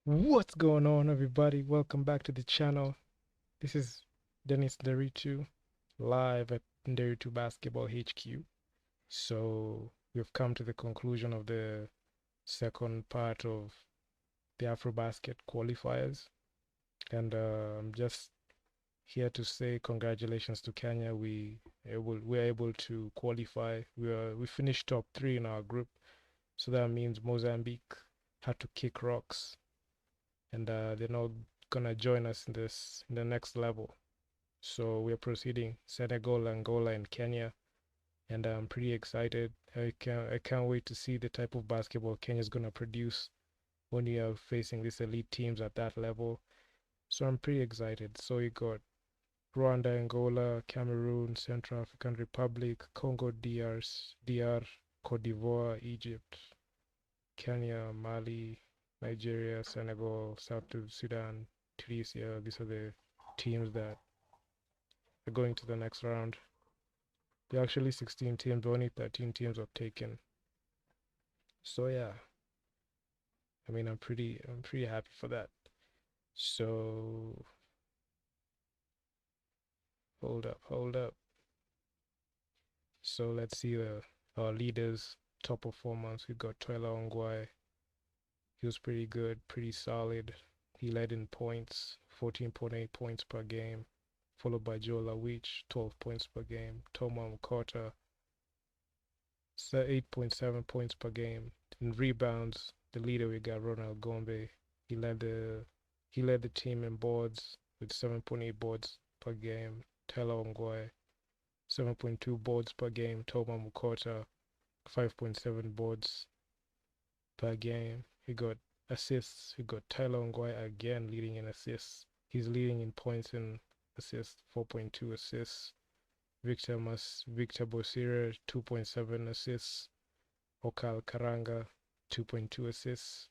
What's going on, everybody? Welcome back to the channel. This is Nderitu, live at Nderitu Basketball HQ. So we've come to the conclusion of the second part of the AfroBasket Qualifiers, and I'm just here to say congratulations to Kenya. We're able to qualify. We finished top three in our group, so that means Mozambique had to kick rocks, and they're not gonna join us in the next level. So we're proceeding Senegal, Angola, and Kenya, and I'm pretty excited. I can't wait to see the type of basketball Kenya's gonna produce when you are facing these elite teams at that level. So I'm pretty excited. So you got Rwanda, Angola, Cameroon, Central African Republic, Congo, DR, Cote d'Ivoire, Egypt, Kenya, Mali, Nigeria, Senegal, South Sudan, Tunisia. These are the teams that are going to the next round. There are actually 16 teams, but only 13 teams have taken. So yeah, I mean, I'm pretty happy for that. So hold up. So let's see our leaders, top performance. We got Toela Ongwae. He was pretty good, pretty solid. He led in points, 14.8 points per game, followed by Joe Lawich, 12 points per game. Toma Mukota, 8.7 points per game. In rebounds, the leader we got Ronald Gombe. He led the he led the team in boards with 7.8 boards per game. Tela Ongwae, 7.2 boards per game. Toma Mukota, 5.7 boards per game. He got assists. We got Tyler Ongwae again leading in assists. He's leading in points and assists, 4.2 assists. Victor Bosira, 2.7 assists. Okal Karanga, 2.2 assists.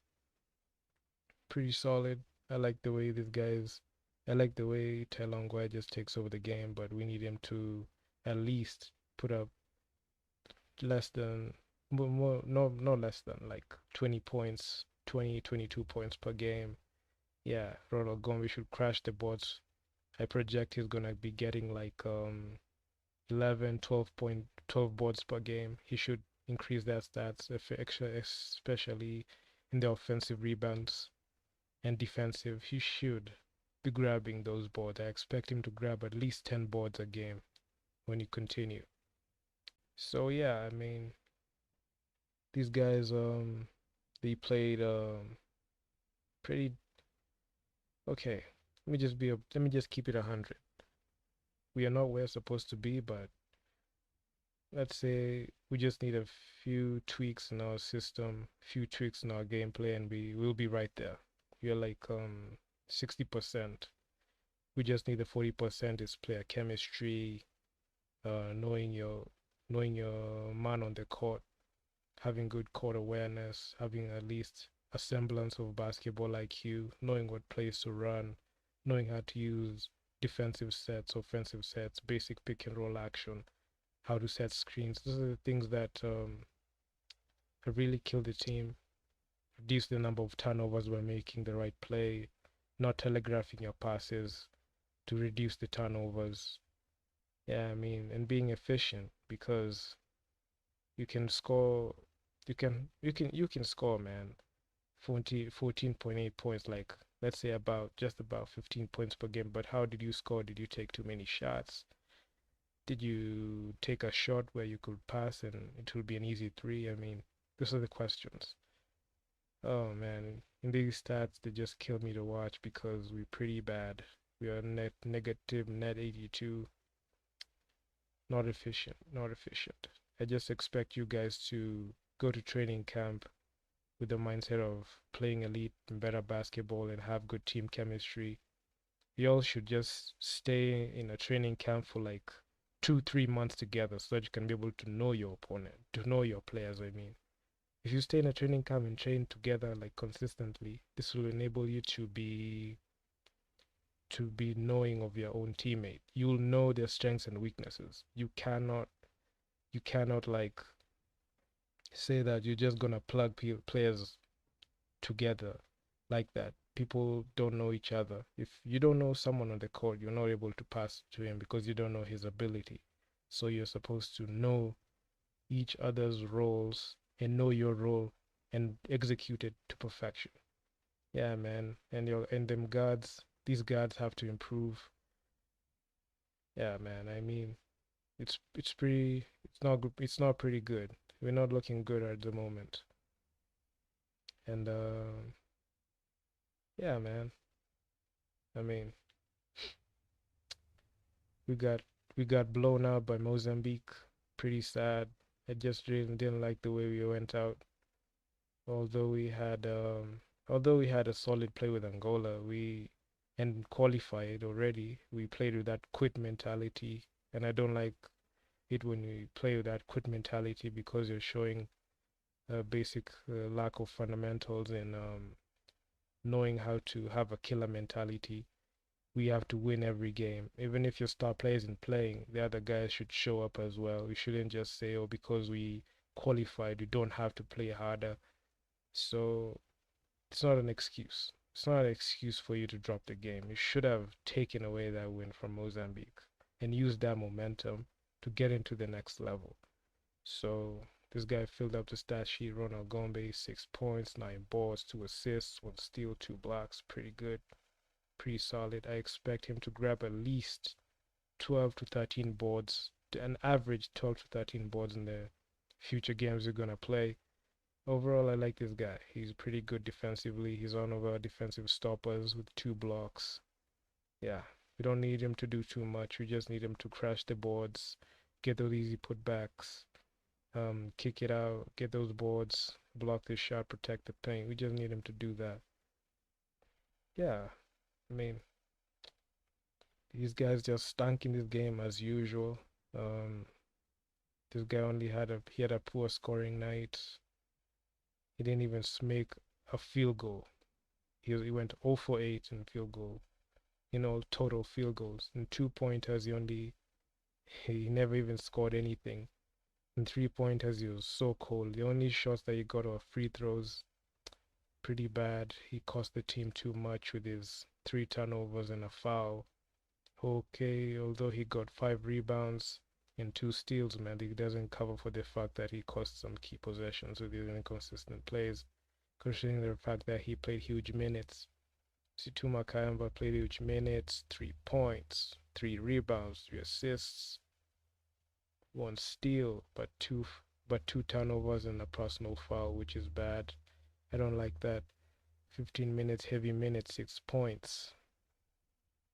Pretty solid. I like the way this guy's. I like the way Tailongwa just takes over the game, but we need him to at least put up less than, more, no less than like 20 points, 22 points per game. Yeah, Ronald Gombe should crash the boards. I project he's gonna be getting like 11, 12 boards per game. He should increase that stats, especially in the offensive rebounds and defensive. He should be grabbing those boards. I expect him to grab at least 10 boards a game when you continue. So yeah, I mean, these guys they played pretty okay. Let me just keep it 100. We are not where we're supposed to be, but let's say we just need a few tweaks in our system, few tweaks in our gameplay, and we will be right there. We're like 60%. We just need the 40% is player chemistry, knowing your man on the court, having good court awareness, having at least a semblance of basketball IQ, knowing what plays to run, knowing how to use defensive sets, offensive sets, basic pick and roll action, how to set screens. Those are the things that have really killed the team, reduce the number of turnovers by making the right play, not telegraphing your passes to reduce the turnovers. Yeah, I mean, and being efficient because you can score, you can score, man. 14.8 points, like let's say just about 15 points per game. But how did you score? Did you take too many shots? Did you take a shot where you could pass and it will be an easy three? I mean, those are the questions. Oh man, in these stats, they just kill me to watch because we're pretty bad. We are net 82. Not efficient, not efficient. I just expect you guys to go to training camp with the mindset of playing elite and better basketball and have good team chemistry. You all should just stay in a training camp for like 2, 3 months together so that you can be able to know your opponent, to know your players. I mean, if you stay in a training camp and train together like consistently, this will enable you to be knowing of your own teammate. You'll know their strengths and weaknesses. You cannot like say that you're just gonna plug players together like that. people don't know each other. If you don't know someone on the court, you're not able to pass to him because you don't know his ability. So you're supposed to know each other's roles and know your role and execute it to perfection. Yeah, man. And them guards, these guards have to improve. Yeah, man. I mean, it's not pretty good. We're not looking good at the moment. And yeah, man. I mean, we got we got blown out by Mozambique. Pretty sad. I just really didn't like the way we went out. Although we had although we had a solid play with Angola, we and qualified already. We played with that quit mentality, and I don't like it when we play with that quit mentality because you're showing a basic lack of fundamentals and knowing how to have a killer mentality. We have to win every game. Even if your star player isn't playing, the other guys should show up as well. We shouldn't just say, oh, because we qualified, we don't have to play harder. So it's not an excuse. It's not an excuse for you to drop the game. You should have taken away that win from Mozambique and used that momentum to get into the next level. So this guy filled up the stat sheet. Ronald Gombe, 6 points, 9 boards, 2 assists, 1 steal, 2 blocks. Pretty good, pretty solid. I expect him to grab at least 12 to 13 boards, an average 12 to 13 boards in the future games we're gonna play. Overall, I like this guy. He's pretty good defensively. He's one of our defensive stoppers with 2 blocks. Yeah, we don't need him to do too much. We just need him to crash the boards, get those easy putbacks, kick it out, get those boards, block the shot, protect the paint. We just need him to do that. Yeah, I mean, these guys just stunk in this game as usual. Um, this guy only had a poor scoring night. He didn't even make a field goal. He went 0 for 8 in field goal, total field goals. In 2 pointers, he never even scored anything. In 3 pointers, he was so cold. The only shots that he got were free throws. Pretty bad. He cost the team too much with his 3 turnovers and a foul. Okay, although he got 5 rebounds and 2 steals, man, he doesn't cover for the fact that he cost some key possessions with his inconsistent plays, considering the fact that he played huge minutes. Situma Kayamba played huge minutes, 3 points, 3 rebounds, 3 assists, 1 steal, but two turnovers and a personal foul, which is bad. I don't like that. 15 minutes, heavy minutes, 6 points,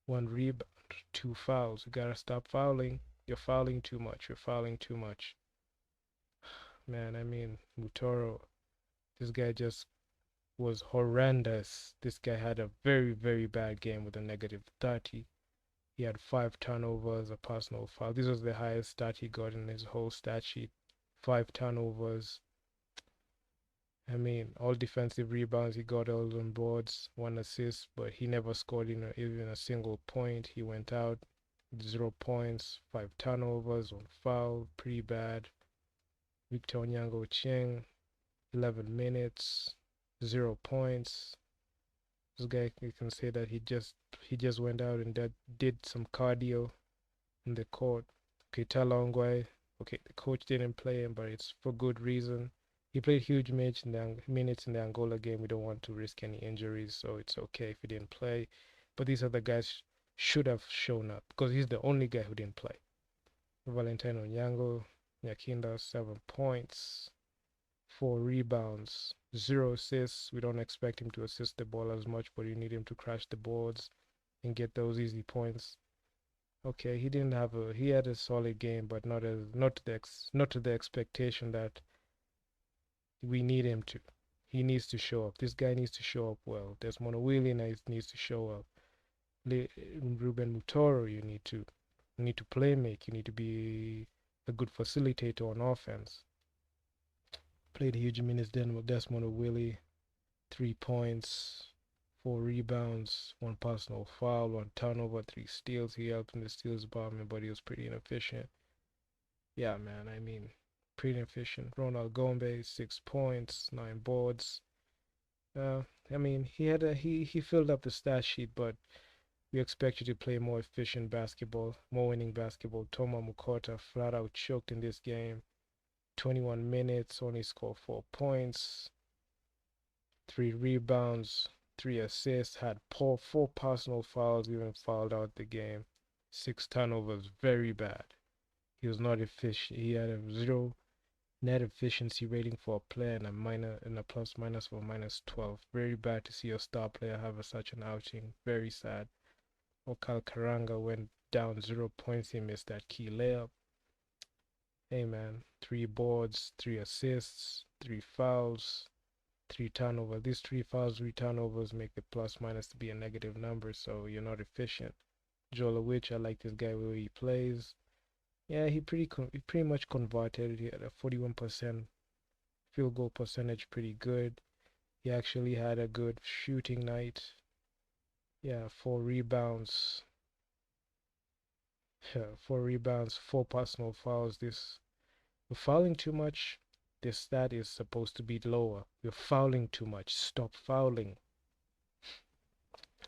1 rebound, 2 fouls. You gotta stop fouling. You're fouling too much. You're fouling too much. Man, I mean, Mutoro, this guy just was horrendous. This guy had a very, very bad game with a negative 30. He had 5 turnovers, a personal foul. This was the highest stat he got in his whole stat sheet. 5 turnovers. I mean, all defensive rebounds, he got all on boards, 1 assist, but he never scored even a single point. He went out 0 points, 5 turnovers, 1 foul, pretty bad. Victor Onyango Cheng, 11 minutes, 0 points. This guy, you can say that he just went out and did some cardio in the court. Okay, Talongwai, okay, the coach didn't play him, but it's for good reason. He played huge minutes in the Angola game. We don't want to risk any injuries, so it's okay if he didn't play. But these other guys should have shown up because he's the only guy who didn't play. Valentino Nyango, Nyakinda, 7 points, 4 rebounds, 0 assists. We don't expect him to assist the ball as much, but you need him to crash the boards and get those easy points. Okay, he had a solid game, but not to the expectation that we need him to. He needs to show up. This guy needs to show up well. Desmond Willie needs to show up. Ruben Mutoro, you need to play make. You need to be a good facilitator on offense. Played huge minutes. Desmond Willie, 3 points, 4 rebounds, 1 personal foul, 1 turnover, 3 steals. He helped in the steals department, but he was pretty inefficient. Yeah, man. I mean, pretty efficient. Ronald Gombe, 6 points, 9 boards. I mean, he filled up the stat sheet, but we expect you to play more efficient basketball, more winning basketball. Toma Mukota flat out choked in this game. 21 minutes, only scored 4 points, 3 rebounds, 3 assists, had four personal fouls, even fouled out the game. 6 turnovers, very bad. He was not efficient. He had a 0 net efficiency rating for a player and a plus minus for -12. Very bad to see your star player have such an outing. Very sad. Okal Karanga went down 0 points. He missed that key layup. Hey man, 3 boards, 3 assists, 3 fouls, 3 turnovers. These 3 fouls, 3 turnovers make the plus minus to be a negative number, so you're not efficient. Joel Witch, I like this guy where he plays. Yeah, he pretty much converted. He had a 41% field goal percentage, pretty good. He actually had a good shooting night. Yeah, 4 rebounds. Yeah, 4 rebounds, 4 personal fouls. We're fouling too much. This stat is supposed to be lower. We're fouling too much. Stop fouling.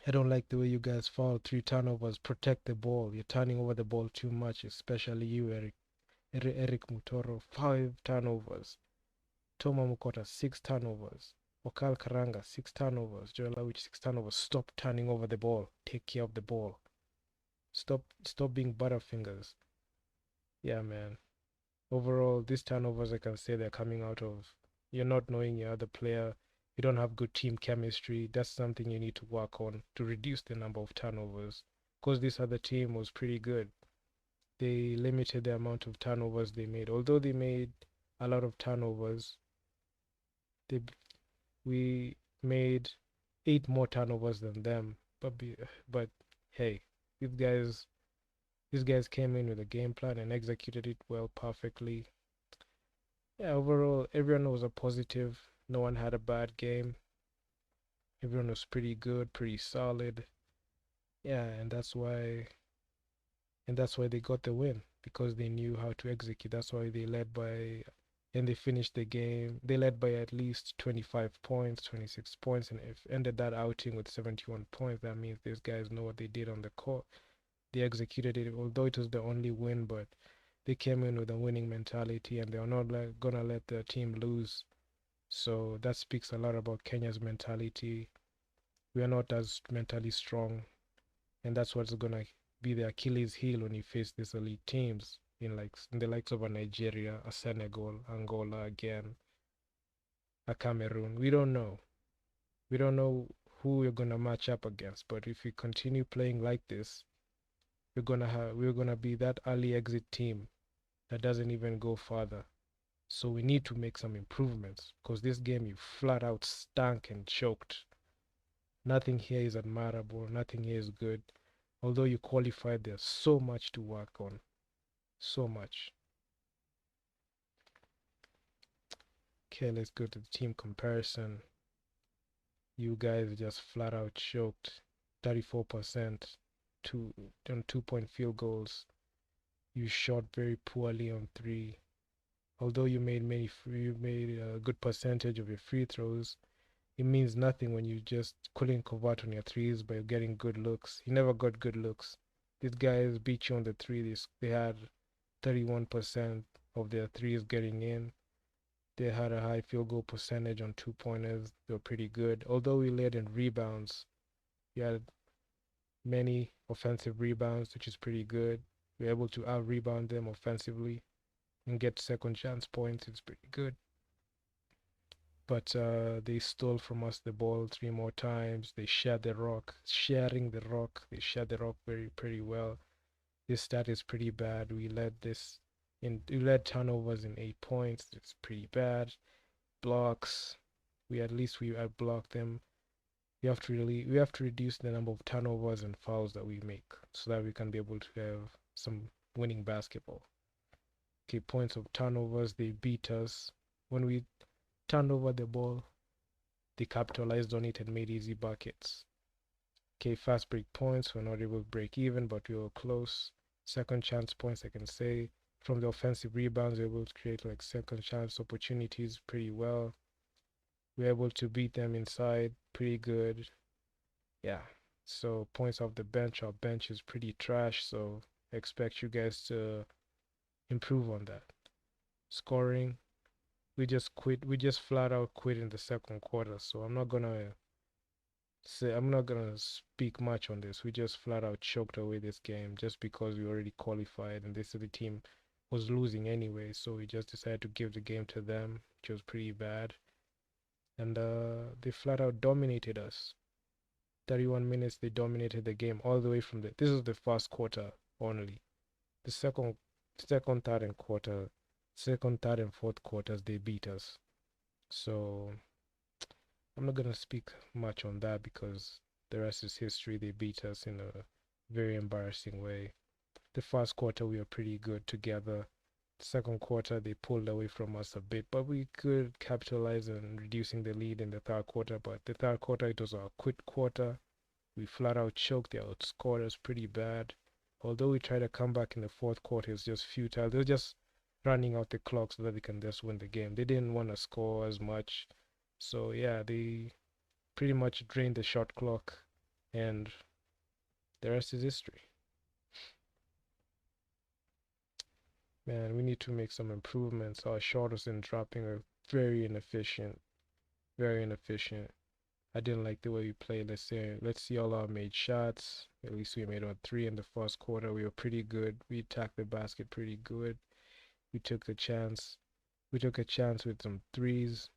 I don't like the way you guys foul. 3 turnovers. Protect the ball. You're turning over the ball too much, especially you, Eric Mutoro. 5 turnovers. Toma Mukota, 6 turnovers. Okal Karanga, 6 turnovers. Joel Awich, 6 turnovers. Stop turning over the ball. Take care of the ball. Stop being butterfingers. Yeah, man. Overall, these turnovers, I can say they're coming out of you're not knowing your other player. You don't have good team chemistry. That's something you need to work on to reduce the number of turnovers. Because this other team was pretty good. They limited the amount of turnovers they made. Although they made a lot of turnovers, they we made 8 more turnovers than them. But hey, these guys these guys came in with a game plan and executed it well, perfectly. Yeah, overall, everyone was a positive. No one had a bad game. Everyone was pretty good, pretty solid. Yeah, and that's why they got the win because they knew how to execute. That's why they led by and they finished the game. They led by at least 25 points, 26 points, and if ended that outing with 71 points, that means these guys know what they did on the court. They executed it, although it was the only win, but they came in with a winning mentality and they're not gonna let the team lose. So that speaks a lot about Kenya's mentality. We are not as mentally strong, and that's what's gonna be the Achilles heel when you face these elite teams in the likes of a Nigeria, a Senegal, Angola again, a Cameroon. We don't know. We don't know who we're gonna match up against. But if we continue playing like this, we're gonna be that early exit team that doesn't even go further. So we need to make some improvements because this game you flat out stank and choked. Nothing here is admirable, nothing here is good. Although you qualified, there's so much to work on. So much. Okay, let's go to the team comparison. You guys just flat out choked. 34% on 2 point field goals. You shot very poorly on three. Although you made a good percentage of your free throws, it means nothing when you just couldn't convert on your threes by getting good looks. You never got good looks. These guys beat you on the three. They had 31% of their threes getting in. They had a high field goal percentage on 2 pointers. They were pretty good. Although we led in rebounds, we had many offensive rebounds, which is pretty good. We were able to out rebound them offensively and get second chance points. It's pretty good. But they stole from us the ball 3 more times. They shared the rock, sharing the rock. They shared the rock pretty well. This stat is pretty bad. We led turnovers in 8 points. It's pretty bad. Blocks, we outblocked them. We have to reduce the number of turnovers and fouls that we make so that we can be able to have some winning basketball. Okay, points of turnovers, they beat us. When we turned over the ball, they capitalized on it and made easy buckets. Okay, fast break points, we're not able to break even, but we were close. Second chance points, I can say. From the offensive rebounds, we're able to create like second chance opportunities pretty well. we're able to beat them inside pretty good. Yeah. So points off the bench, our bench is pretty trash. So I expect you guys to improve on that. Scoring, we just quit. We just flat out quit in the second quarter. So I'm not gonna speak much on this. We just flat out choked away this game just because we already qualified and this other team was losing anyway. So we just decided to give the game to them, which was pretty bad. And they flat out dominated us. 31 minutes they dominated the game all the way from the. This is the first quarter only. The third, and second, third, and fourth quarters they beat us. So I'm not gonna speak much on that because the rest is history. They beat us in a very embarrassing way. The first quarter we were pretty good together. The second quarter they pulled away from us a bit, but we could capitalize on reducing the lead in the third quarter. But the third quarter it was our quit quarter. We flat out choked. They outscored us pretty bad. Although we tried to come back in the fourth quarter, it was just futile. They were just running out the clock so that they can just win the game. They didn't want to score as much. So yeah, they pretty much drained the shot clock, and the rest is history. Man, we need to make some improvements. Our shot and dropping are very inefficient. Very inefficient. I didn't like the way we played. Let's see all our made shots. At least we made on 3 in the first quarter. We were pretty good. We attacked the basket pretty good. We took a chance. We took a chance with some threes.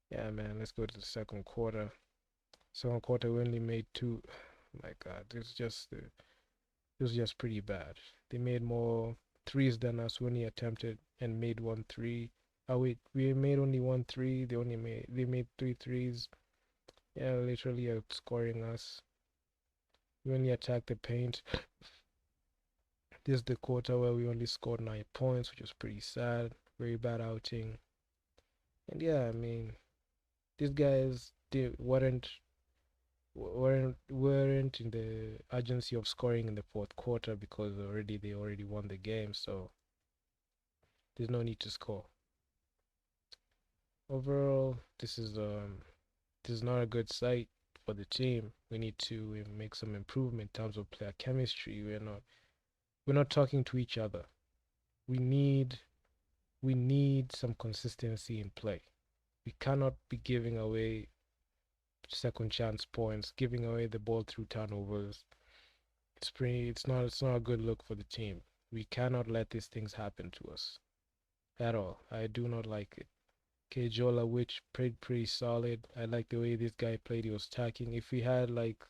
Yeah, man. Let's go to the second quarter. Second quarter, we only made 2. My God, it was just pretty bad. They made more threes than us. We only attempted and made 1 3. Oh wait, we made only 1 3. They made 3 threes. Yeah, literally outscoring us. We only attacked the paint. This is the quarter where we only scored 9 points, which was pretty sad. Very bad outing. And yeah, I mean, these guys they weren't in the urgency of scoring in the fourth quarter because they already won the game, so there's no need to score. Overall, this is not a good sight for the team. We need to make some improvement in terms of player chemistry. We're not talking to each other. We need some consistency in play. We cannot be giving away second chance points, giving away the ball through turnovers. It's not a good look for the team. We cannot let these things happen to us at all. I do not like it. Jola, which played pretty solid. I like the way this guy played. He was attacking. If we had like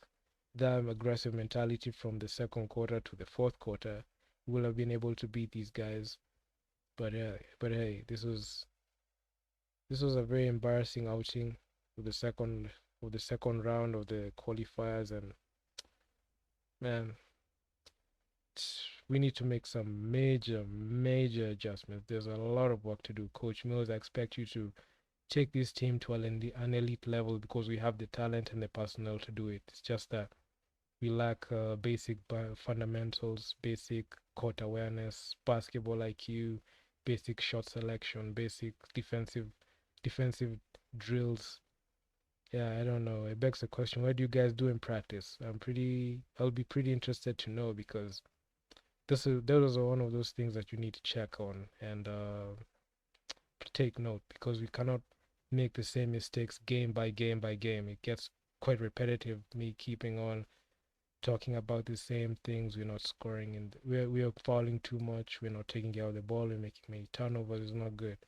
that aggressive mentality from the second quarter to the fourth quarter, we would have been able to beat these guys. But hey, this was a very embarrassing outing of the second round of the qualifiers, and man, we need to make some major adjustments. There's a lot of work to do. Coach Mills, I expect you to take this team to an elite level because we have the talent and the personnel to do it. It's just that we lack basic fundamentals, basic court awareness, basketball IQ, basic shot selection, basic defensive drills. Yeah, I don't know. It begs the question, what do you guys do in practice? I'll be pretty interested to know because that was one of those things that you need to check on and take note because we cannot make the same mistakes game by game by game. It gets quite repetitive. Me keeping on talking about the same things. We're not scoring, and we are falling too much. We're not taking care of the ball. We're making many turnovers. It's not good.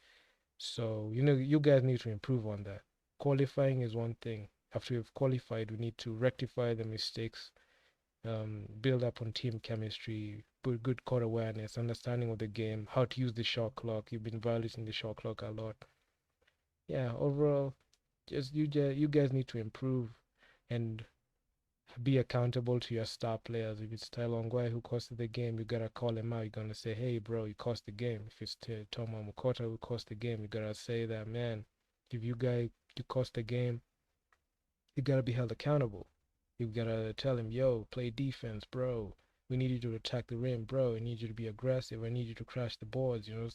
So you guys need to improve on that. Qualifying is one thing. After you've qualified, we need to rectify the mistakes, build up on team chemistry, put good court awareness, understanding of the game, how to use the shot clock. You've been violating the shot clock a lot. Yeah, overall, you guys need to improve and be accountable to your star players. If it's Tylongwai who cost the game, you gotta call him out. You're gonna say, "Hey, bro, you cost the game." If it's Toma Mukota who cost the game, you gotta say that, man. If you cost the game, you gotta be held accountable. You gotta tell him, "Yo, play defense, bro. We need you to attack the rim, bro. I need you to be aggressive. I need you to crash the boards. You're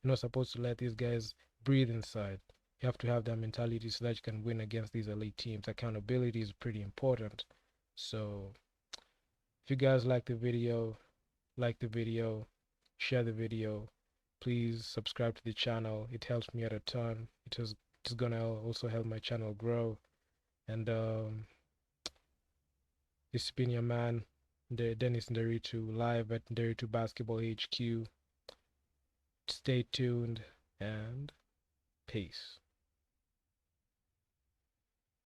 not supposed to let these guys breathe inside." You have to have that mentality so that you can win against these elite teams. Accountability is pretty important. So if you guys like the video, share the video. Please subscribe to the channel. It helps me out a ton. It's gonna also help my channel grow. And this has been your man, Dennis Nderitu, live at Nderitu Basketball HQ. Stay tuned and peace.